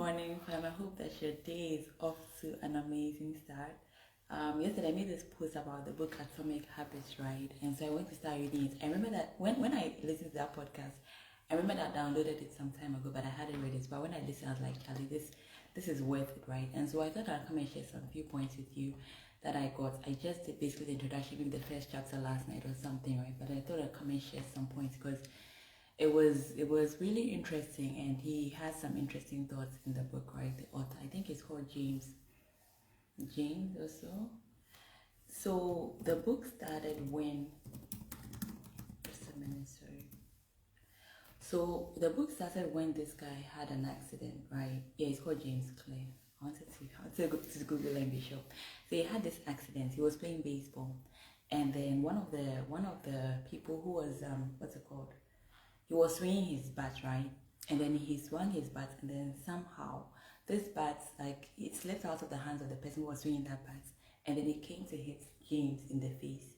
morning, fam. I hope that your day is off to an amazing start. Yesterday I made this post about the book Atomic Habits, right? And so I went to start reading it. I remember that when I listened to that podcast, I remember that I downloaded it some time ago, but I hadn't read it. But when I listened, I was like, Charlie, this is worth it, right? And so I thought I'd come and share some few points with you that I got. I just did basically the introduction, maybe the first chapter last night or something, right? But I thought I'd come and share some points because it was really interesting, and he has some interesting thoughts in the book, right? The author, I think it's called James or so. So the book started when, just a minute, sorry. So the book started when this guy had an accident, right? Yeah, it's called James Clear. I wanted to go to Google and be sure. So he had this accident. He was playing baseball, and then one of the people who was what's it called? He was swinging his bat, right? And then he swung his bat, and then somehow this bat, like, it slipped out of the hands of the person who was swinging that bat, and then it came to hit James in the face.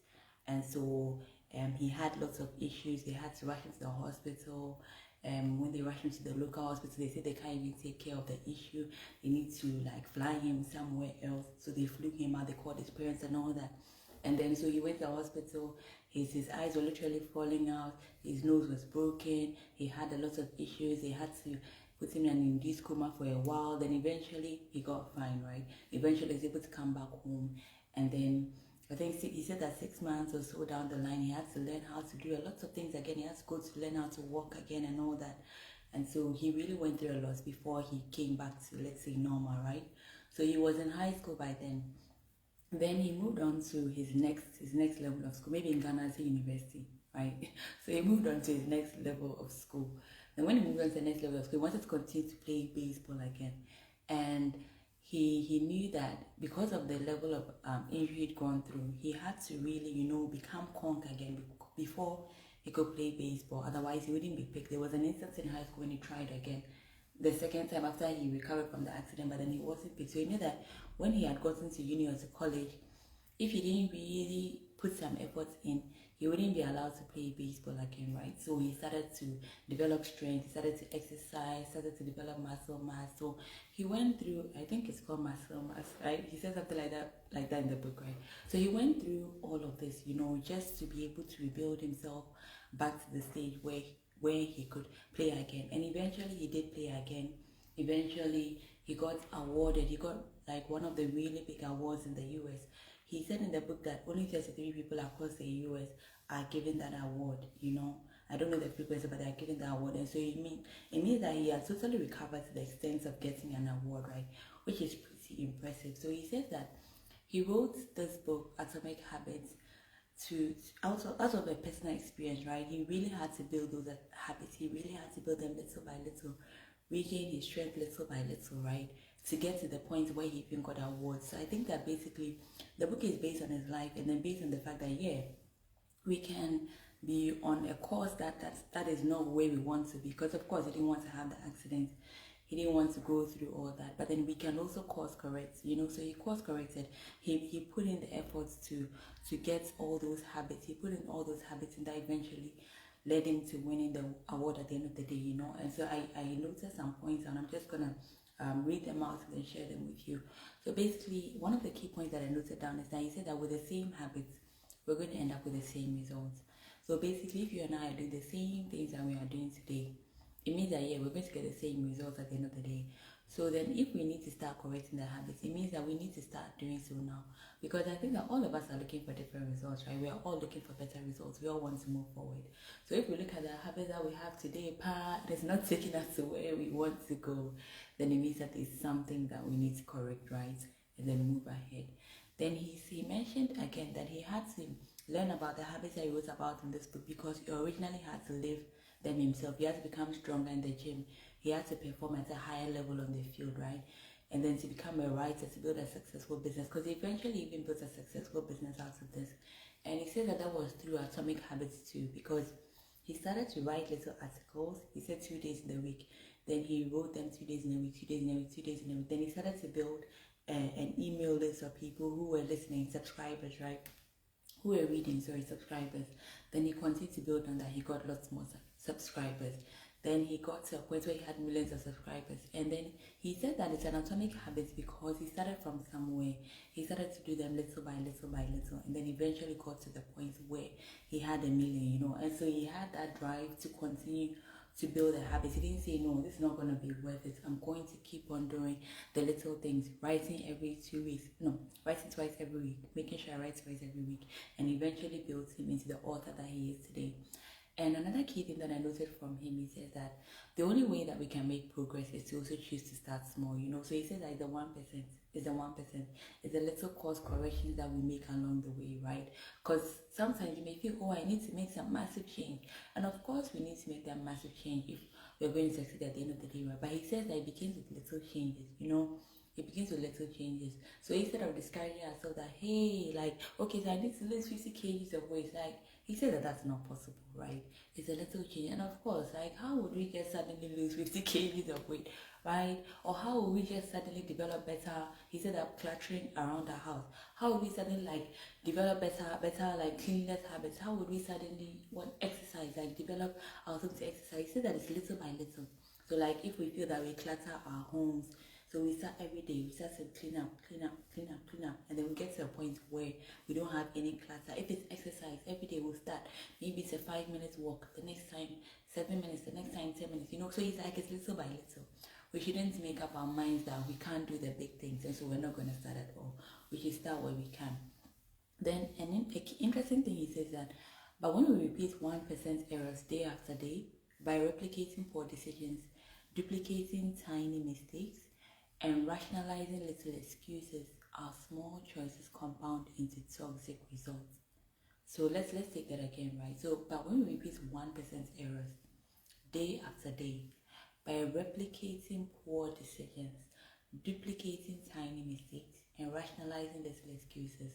And so he had lots of issues. They had to rush him to the hospital. When they rushed him to the local hospital, they said they can't even take care of the issue. They need to like fly him somewhere else. So they flew him out. They called his parents and all that. And then so he went to the hospital. His eyes were literally falling out. His nose was broken. He had a lot of issues. They had to put him in an induced coma for a while. Then eventually he got fine, right? Eventually he was able to come back home. And then I think he said that 6 months or so down the line, he had to learn how to do a lot of things again. He had to go to learn how to walk again and all that. And so he really went through a lot before he came back to, let's say, normal, right? So he was in high school by then. Then he moved on to his next level of school, maybe in Ghana's university, right? So he moved on to his next level of school. And when he moved on to the next level of school, he wanted to continue to play baseball again. And he knew that because of the level of injury he'd gone through, he had to really, become conk again before he could play baseball. Otherwise, he wouldn't be picked. There was an instance in high school when he tried again, the second time after he recovered from the accident, but then he wasn't picked. So he knew that when he had gotten to uni or to college, if he didn't really put some efforts in, he wouldn't be allowed to play baseball again, right? So he started to develop strength, he started to exercise, started to develop muscle mass. So he went through, I think it's called muscle mass, right? He said something like that in the book, right? So he went through all of this, just to be able to rebuild himself back to the stage where he could play again. And eventually he did play again. Eventually he got awarded. He got like one of the really big awards in the US. He said in the book that only 33 people across the US are given that award. I don't know the frequency, but they are given the award. And so it means that he has totally recovered to the extent of getting an award, right? Which is pretty impressive. So he says that he wrote this book, Atomic Habits, out of a personal experience, right? He really had to build those habits. He really had to build them little by little, regain his strength little by little, right? To get to the point where he even got awards. So I think that basically the book is based on his life, and then based on the fact that we can be on a course that is not where we want to be, because of course he didn't want to have the accident. He didn't want to go through all that, but then we can also course correct, so he course corrected. He put in the efforts to get all those habits. He put in all those habits, and that eventually led him to winning the award at the end of the day, And so I noted some points, and I'm just gonna read them out and then share them with you. So basically, one of the key points that I noted down is that he said that with the same habits, we're going to end up with the same results. So basically, if you and I are doing the same things that we are doing today, it means that we're going to get the same results at the end of the day. So then if we need to start correcting the habits, it means that we need to start doing so now. Because I think that all of us are looking for different results, right? We are all looking for better results. We all want to move forward. So if we look at the habits that we have today, it's not taking us to where we want to go, then it means that there's something that we need to correct, right? And then move ahead. Then he mentioned again that he had to learn about the habits that he wrote about in this book, because he originally had to live them himself. He had to become stronger in the gym. He had to perform at a higher level on the field, right? And then to become a writer, to build a successful business, because he eventually even built a successful business out of this. And he said that was through Atomic Habits too, because he started to write little articles. He said 2 days in the week. Then he wrote them 2 days in a week, 2 days in a week, 2 days in a week. Then he started to build an email list of people who were listening, subscribers, right? Who were reading, subscribers. Then he continued to build on that. He got lots more subscribers. Then he got to a point where he had millions of subscribers. And then he said that it's an atomic habit because he started from somewhere. He started to do them little by little by little. And then eventually got to the point where he had a million, you know. And so he had that drive to continue to build a habit. He didn't say, no, this is not going to be worth it. I'm going to keep on doing the little things, writing every 2 weeks. No, writing twice every week, making sure I write twice every week. And eventually built him into the author that he is today. And another key thing that I noted from him, he says that the only way that we can make progress is to also choose to start small, you know. So he says that the 1% is the 1%. It's the little course corrections that we make along the way, right? Because sometimes you may feel, oh, I need to make some massive change. And of course, we need to make that massive change if we're going to succeed at the end of the day, right? But he says that it begins with little changes, you know. It begins with little changes. So instead of discouraging ourselves that, hey, like, okay, so I need to lose 50 kgs of weight, like, he said that that's not possible, right? It's a little change. And of course, like, how would we just suddenly lose 50 kgs of weight, right? Or how would we just suddenly develop better, he said that cluttering around our house. How would we suddenly, like, develop better, like, cleanliness habits? How would we suddenly want exercise, like, develop ourselves to exercise? He said that it's little by little. So, like, if we feel that we clutter our homes, so we start every day, we start to clean up, and then we get to a point where we don't have any clutter. If it's exercise, every day we'll start. Maybe it's a 5 minute walk, the next time 7 minutes, the next time 10 minutes, you know. So it's like it's little by little. We shouldn't make up our minds that we can't do the big things, and so we're not going to start at all. We should start where we can. Then an interesting thing he says that, but when we repeat 1% errors day after day, by replicating poor decisions, duplicating tiny mistakes, and rationalizing little excuses, our small choices compound into toxic results. So let's take that again, right? So, but when we repeat 1% errors day after day, by replicating poor decisions, duplicating tiny mistakes, and rationalizing little excuses,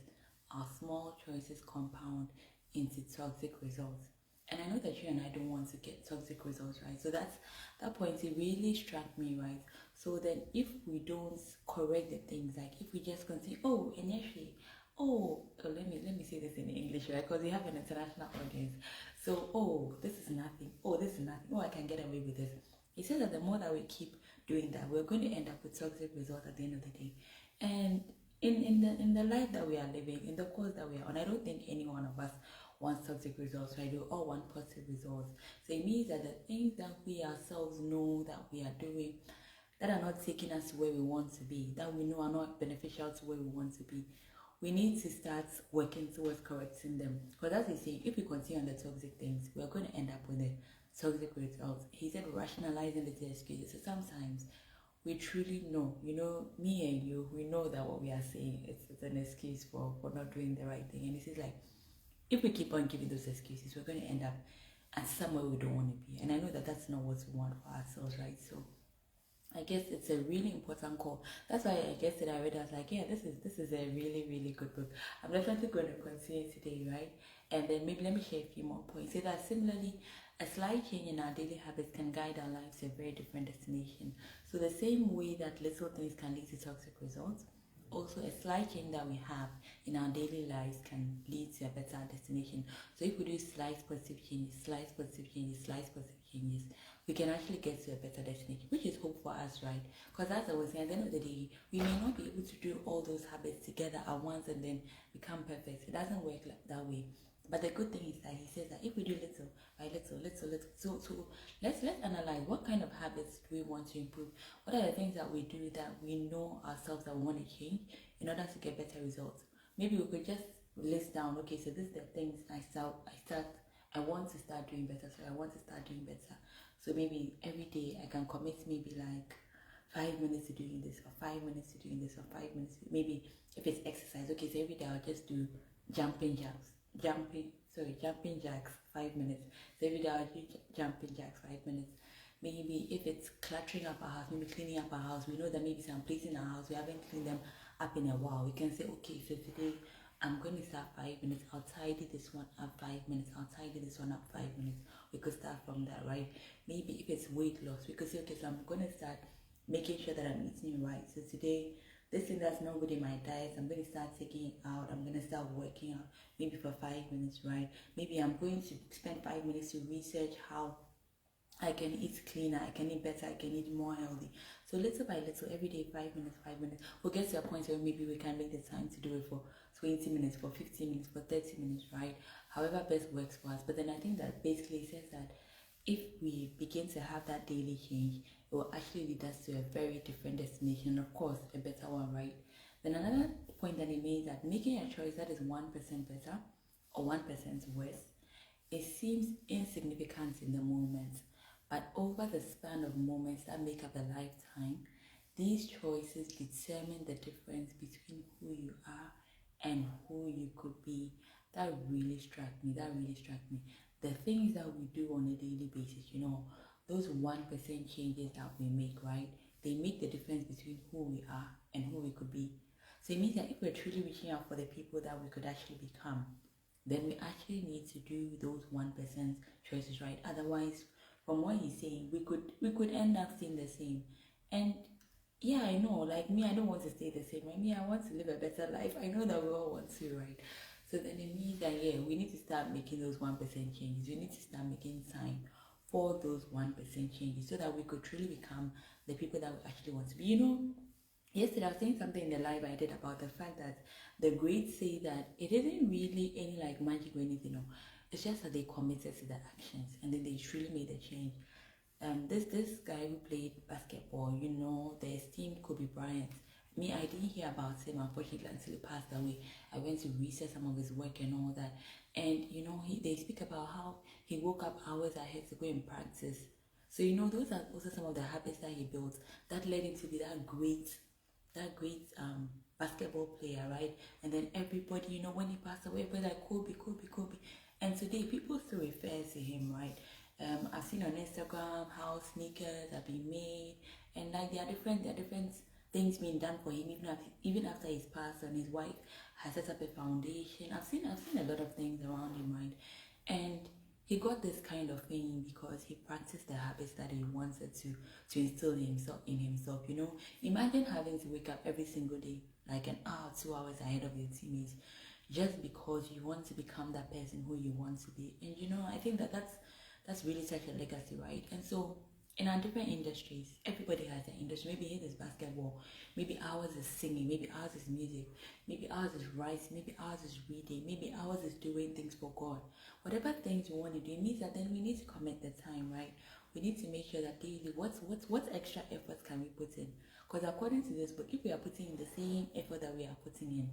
our small choices compound into toxic results. And I know that you and I don't want to get toxic results, right? So that point, it really struck me, right? So then if we don't correct the things, like if we just continue, oh, initially, let me say this in English, right? Because we have an international audience. So, oh, this is nothing. Oh, this is nothing. Oh, I can get away with this. He says that the more that we keep doing that, we're going to end up with toxic results at the end of the day. And in the life that we are living, in the course that we are on, I don't think any one of us wants toxic results, right? We all want positive results. So it means that the things that we ourselves know that we are doing that are not taking us to where we want to be, that we know are not beneficial to where we want to be, we need to start working towards correcting them. Because as he said, if we continue on the toxic things, we're going to end up with the toxic results. He said rationalizing the excuses. So sometimes we truly know, you know, me and you, we know that what we are saying it's an excuse for not doing the right thing. And this is like, if we keep on giving those excuses, we're going to end up at somewhere we don't want to be. And I know that that's not what we want for ourselves, right? So I guess it's a really important call. That's why I guess that I read, I was like, yeah, this is a really, really good book. I'm definitely going to continue today, right? And then maybe let me share a few more points. Say that similarly, a slight change in our daily habits can guide our lives to a very different destination. So the same way that little things can lead to toxic results, also a slight change that we have in our daily lives can lead to a better destination. So if we do slight positive changes, we can actually get to a better destination, which is hope for us, right? Because as I was saying, at the end of the day, we may not be able to do all those habits together at once and then become perfect. It doesn't work like that way. But the good thing is that he says that if we do little by little, so let's analyze what kind of habits do we want to improve. What are the things that we do that we know ourselves that we want to change in order to get better results? Maybe we could just list down, okay, so these are the things I want to start doing better. So I want to start doing better. So maybe every day I can commit maybe like 5 minutes to doing this, or 5 minutes to doing this, or 5 minutes. Maybe if it's exercise, okay, so every day I'll just do jumping jacks, 5 minutes. So every day I'll do jumping jacks 5 minutes. Maybe if it's cluttering up our house, maybe cleaning up our house, we know that maybe some places in our house we haven't cleaned them up in a while. We can say, okay, so today I'm going to start 5 minutes. I'll tidy this one up 5 minutes. I'll tidy this one up 5 minutes. We could start from that, right? Maybe if it's weight loss, we could say, okay, so I'm going to start making sure that I'm eating right. So today, this thing that's not good in my diet, I'm going to start taking it out. I'm going to start working out maybe for 5 minutes, right? Maybe I'm going to spend 5 minutes to research how I can eat cleaner, I can eat better, I can eat more healthy. So little by little, every day, 5 minutes, 5 minutes, we'll get to a point where maybe we can make the time to do it for 20 minutes, for 15 minutes, for 30 minutes, right? However best works for us. But then I think that basically says that if we begin to have that daily change, it will actually lead us to a very different destination, of course, a better one, right? Then another point that he made, that making a choice that is 1% better or 1% worse, it seems insignificant in the moment, but over the span of moments that make up a lifetime, these choices determine the difference between who you are and who you could be. That really struck me. That really struck me. The things that we do on a daily basis, those 1% changes that we make, right? They make the difference between who we are and who we could be. So it means that if we're truly reaching out for the people that we could actually become, then we actually need to do those 1% choices, right? Otherwise, from what he's saying, we could end up staying the same. And yeah, I know, like me, I don't want to stay the same. Right? Me, I want to live a better life. I know that we all want to, right? So then it means that yeah, we need to start making those 1% changes. We need to start making time for those 1% changes so that we could truly become the people that we actually want to be. Yesterday, I was saying something in the live I did about the fact that the greats say that it isn't really any like magic or anything. No, it's just that they committed to the actions and then they truly made a change. This guy who played basketball, the esteemed Kobe Bryant. Me, I didn't hear about him unfortunately until he passed away. I went to research some of his work and all that, and they speak about how he woke up hours ahead to go and practice. So those are also some of the habits that he built that led him to be that great basketball player, right? And then everybody, when he passed away, everybody like Kobe, Kobe, Kobe. And today people still refer to him, right? I've seen on Instagram how sneakers are being made, and like there are different things being done for him even after he's passed, and his wife has set up a foundation. I've seen a lot of things around him, right? And he got this kind of thing because he practiced the habits that he wanted to instill in himself. Imagine having to wake up every single day like an hour, 2 hours ahead of your teammates, just because you want to become that person who you want to be. And I think that's really such a legacy, right? And so in our different industries, everybody has an industry. Maybe his is basketball, maybe ours is singing, maybe ours is music, maybe ours is writing, maybe ours is reading, maybe ours is doing things for God. Whatever things we want to do, it means that then we need to commit the time, right? We need to make sure that daily, what extra efforts can we put in? Because according to this book, if we are putting in the same effort that we are putting in,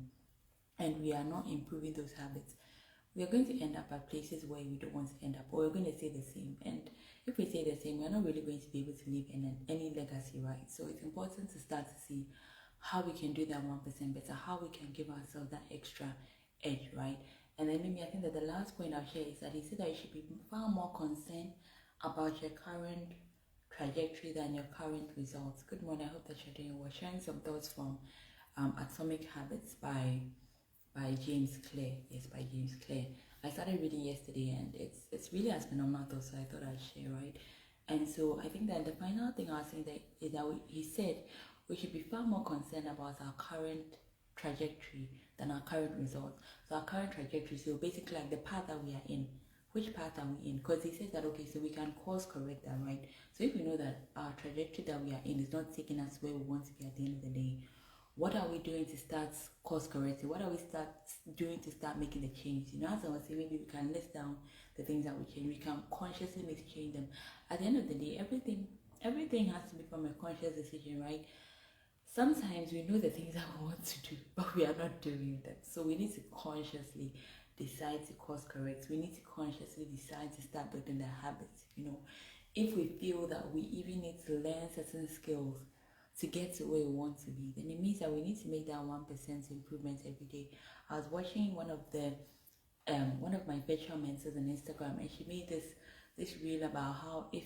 and we are not improving those habits, we are going to end up at places where we don't want to end up, or we're going to stay the same. And if we stay the same, we're not really going to be able to leave any legacy, right? So it's important to start to see how we can do that 1% better, how we can give ourselves that extra edge, right? And then maybe I think that the last point I'll share is that he said that you should be far more concerned about your current trajectory than your current results. Good morning, I hope that you're doing well. Sharing some thoughts from Atomic Habits by James Clear. Yes, by James Clear. I started reading yesterday, and it's really as phenomenal, though, so I thought I'd share, right? And so I think that the final thing I was saying is that he said we should be far more concerned about our current trajectory than our current results. So our current trajectory, so basically like the path that we are in. Which path are we in? Because he says that okay, so we can course correct that, right? So if we know that our trajectory that we are in is not taking us where we want to be at the end of the day, what are we doing to start course correcting? What are we doing to start making the change? As I was saying, maybe we can list down the things that we change. We can consciously change them. At the end of the day, everything has to be from a conscious decision, right? Sometimes we know the things that we want to do, but we are not doing them. So we need to consciously decide to course correct. We need to consciously decide to start building the habits. If we feel that we even need to learn certain skills to get to where we want to be, then it means that we need to make that 1% improvement every day. I was watching one of my virtual mentors on Instagram, and she made this reel about how if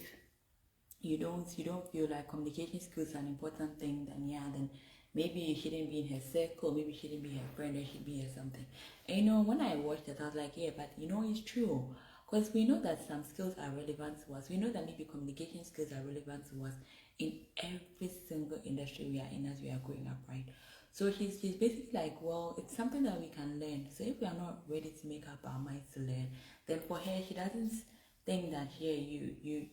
you don't feel like communication skills are an important thing, then maybe you shouldn't be in her circle, maybe you shouldn't be her friend, or you should be her something. And when I watched it, I was like, yeah, but it's true. Because we know that some skills are relevant to us. We know that maybe communication skills are relevant to us in every single industry we are in as we are growing up, right? So she's basically like, well, it's something that we can learn. So if we are not ready to make up our minds to learn, then for her, she doesn't think that here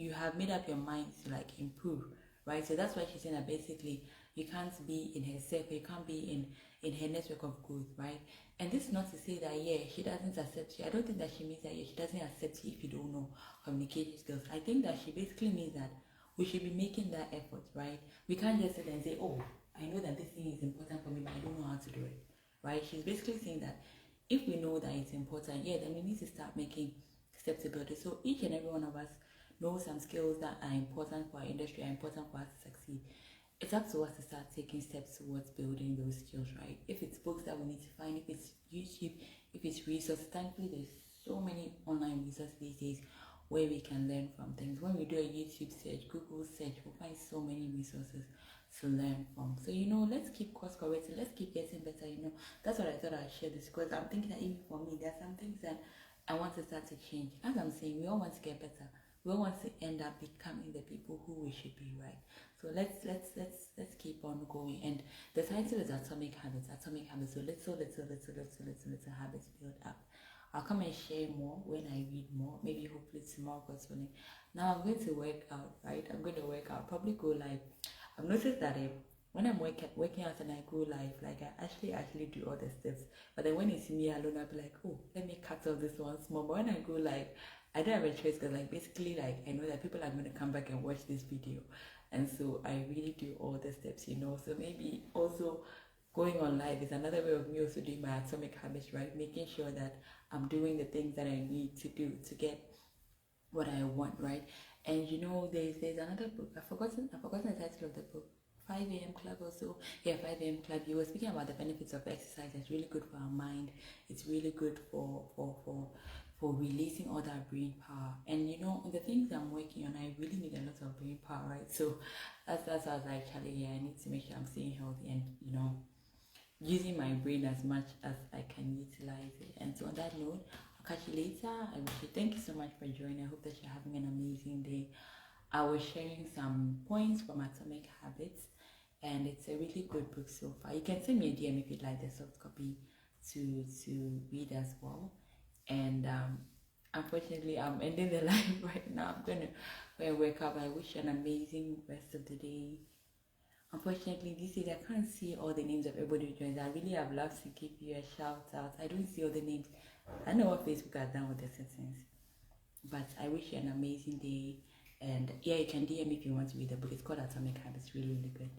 you have made up your mind to like improve, right? So that's why she's saying that basically you can't be in her circle, you can't be in her network of growth, right? And this is not to say that she doesn't accept you. I don't think that she means that she doesn't accept you if you don't know communication skills. I think that she basically means that we should be making that effort, right? We can't just sit and say, oh, I know that this thing is important for me, but I don't know how to do it, right? She's basically saying that if we know that it's important, then we need to start making steps to build it. So each and every one of us know some skills that are important for our industry, are important for us to succeed. It's up to us to start taking steps towards building those skills, right? If it's books that we need to find, if it's YouTube, if it's resources, thankfully there's so many online resources these days where we can learn from things. When we do a YouTube search, Google search, we'll find so many resources to learn from. So, let's keep course correcting, let's keep getting better, That's what I thought I'd share this, because I'm thinking that even for me, there are some things that I want to start to change. As I'm saying, we all want to get better. We all want to end up becoming the people who we should be, right? So let's keep on going. And the title is Atomic Habits. Atomic Habits. So little habits build up. I'll come and share more when I read more. Maybe hopefully tomorrow, God's willing. Now I'm going to work out, right? I'm going to work out. Probably go live. I've noticed that when I'm working out and I go live, like I actually do all the steps. But then when it's me alone, I'll be like, oh, let me cut off this one small. But when I go live, I don't have a choice, because basically I know that people are going to come back and watch this video, and so I really do all the steps, So maybe also going on live is another way of me also doing my atomic habits, right? Making sure that I'm doing the things that I need to do to get what I want, right? And there's another book. I've forgotten the title of the book. 5 a.m. Club also. Yeah, 5 a.m. Club. You were speaking about the benefits of exercise. It's really good for our mind. It's really good for releasing all that brain power. And the things I'm working on, I really need a lot of brain power, right? So that's why I was like, Charlie, I need to make sure I'm staying healthy and using my brain as much as I can utilize it. And so on that note, I'll catch you later. I wish you thank you so much for joining. I hope that you're having an amazing day. I was sharing some points from Atomic Habits, and it's a really good book so far. You can send me a DM if you'd like the soft copy to read as well. And unfortunately, I'm ending the live right now. I'm going to wake up. I wish you an amazing rest of the day. Unfortunately, these days I can't see all the names of everybody who joins. I really have loved to give you a shout out. I don't see all the names. I know what Facebook has done with the settings. But I wish you an amazing day. And you can DM me if you want to read the book. It's called Atomic Habits. Really, really good.